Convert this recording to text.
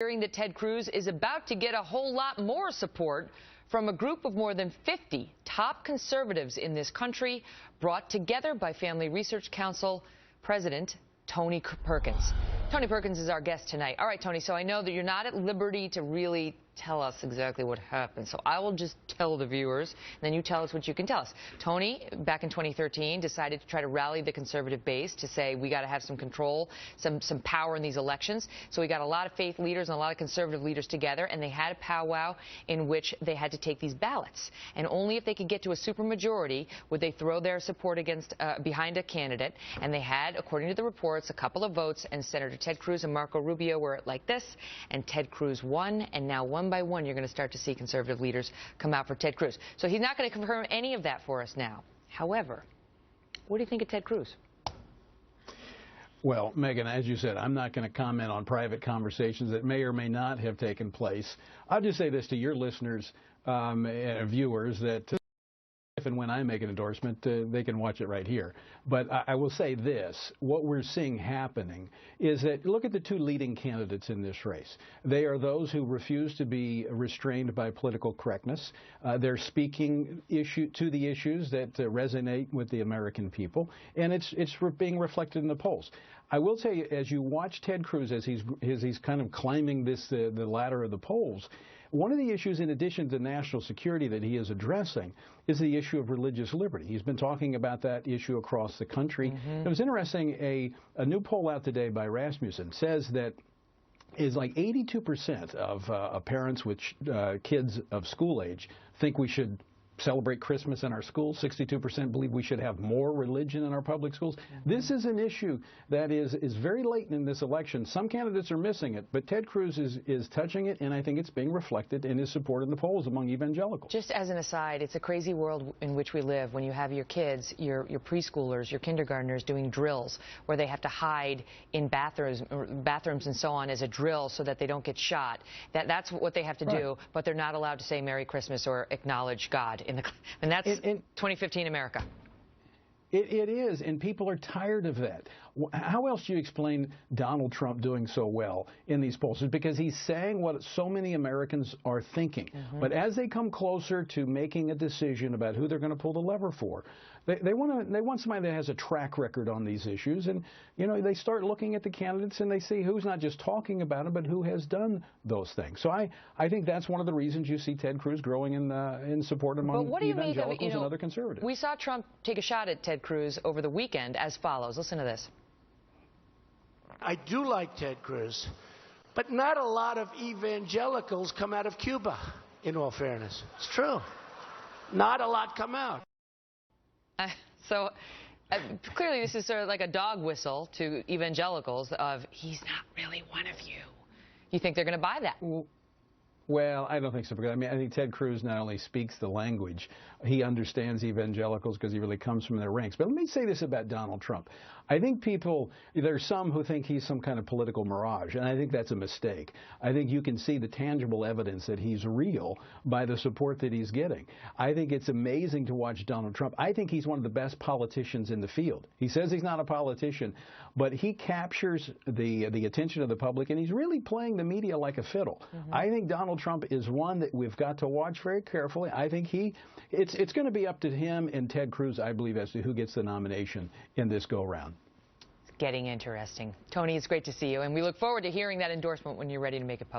Hearing that Ted Cruz is about to get a whole lot more support from a group of more than 50 top conservatives in this country, brought together by Family Research Council President Tony Perkins. Tony Perkins is our guest tonight. All right, Tony, so I know that you're not at liberty to really tell us exactly what happened, so I will just tell the viewers, and then you tell us what you can tell us. Tony, back in 2013, decided to try to rally the conservative base to say we got to have some control, some power in these elections. So we got a lot of faith leaders and a lot of conservative leaders together, and they had a powwow in which they had to take these ballots. And only if they could get to a supermajority would they throw their support against behind a candidate. And they had, according to the reports, a couple of votes, and Senator Ted Cruz and Marco Rubio were like this, and Ted Cruz won, and now one by one you're going to start to see conservative leaders come out for Ted Cruz. So he's not going to confirm any of that for us now. However, what do you think of Ted Cruz? Well, Megan, as you said, I'm not going to comment on private conversations that may or may not have taken place. I'll just say this to your listeners and viewers, that if and when I make an endorsement, they can watch it right here. But I will say this. What we're seeing happening is that, look at the two leading candidates in this race. They are those who refuse to be restrained by political correctness. They're speaking to the issues that resonate with the American people, and it's being reflected in the polls. I will tell you, as you watch Ted Cruz as he's kind of climbing the ladder of the polls, one of the issues, in addition to national security, that he is addressing is the issue of religious liberty. He's been talking about that issue across the country. It was interesting, a new poll out today by Rasmussen says that is like 82% of parents with kids of school age think we should celebrate Christmas in our schools. 62% believe we should have more religion in our public schools. This is an issue that is very latent in this election. Some candidates are missing it, but Ted Cruz is touching it, and I think it's being reflected in his support in the polls among evaangelical. Just as an aside, it's a crazy world in which we live when you have your kids, your preschoolers, your kindergartners doing drills where they have to hide in bathrooms and so on as a drill so that they don't get shot. That's what they have to do, but they're not allowed to say Merry Christmas or acknowledge God. And that's 2015 America. It is, and people are tired of that. How else do you explain Donald Trump doing so well in these polls? It's because he's saying what so many Americans are thinking. But as they come closer to making a decision about who they're going to pull the lever for, they want somebody that has a track record on these issues. And, you know, they start looking at the candidates and they see who's not just talking about them, but who has done those things. So I think that's one of the reasons you see Ted Cruz growing in support among evangelicals and other conservatives. We saw Trump take a shot at Ted Cruz over the weekend as follows. Listen to this. I do like Ted Cruz, but not a lot of evangelicals come out of Cuba, in all fairness. It's true. Not a lot come out. Clearly this is sort of like a dog whistle to evangelicals of, he's not really one of you. You think they're going to buy that? Well, I don't think so. Because, I mean, I think Ted Cruz not only speaks the language, he understands evangelicals because he really comes from their ranks. But let me say this about Donald Trump. I think there's some who think he's some kind of political mirage, and I think that's a mistake. I think you can see the tangible evidence that he's real by the support that he's getting. I think it's amazing to watch Donald Trump. I think he's one of the best politicians in the field. He says he's not a politician, but he captures the attention of the public, and he's really playing the media like a fiddle. I think Donald Trump is one that we've got to watch very carefully. I think it's going to be up to him and Ted Cruz, I believe, as to who gets the nomination in this go-round. It's getting interesting. Tony, it's great to see you, and we look forward to hearing that endorsement when you're ready to make it public.